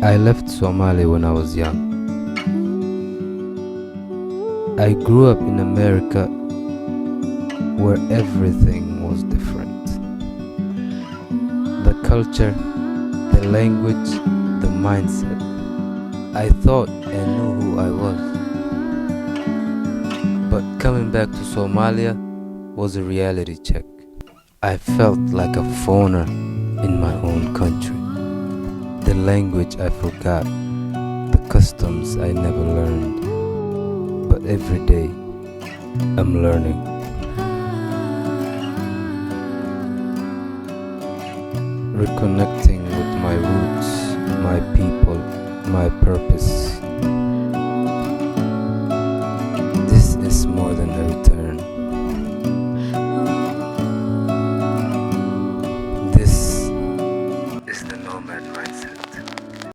I left Somalia when I was young. I grew up in America where everything was different. The culture, the language, the mindset. I thought I knew who I was. But coming back to Somalia was a reality check. I felt like a foreigner in my own country. The language I forgot, the customs I never learned. But every day, I'm learning. Reconnecting with my roots, my people, my purpose.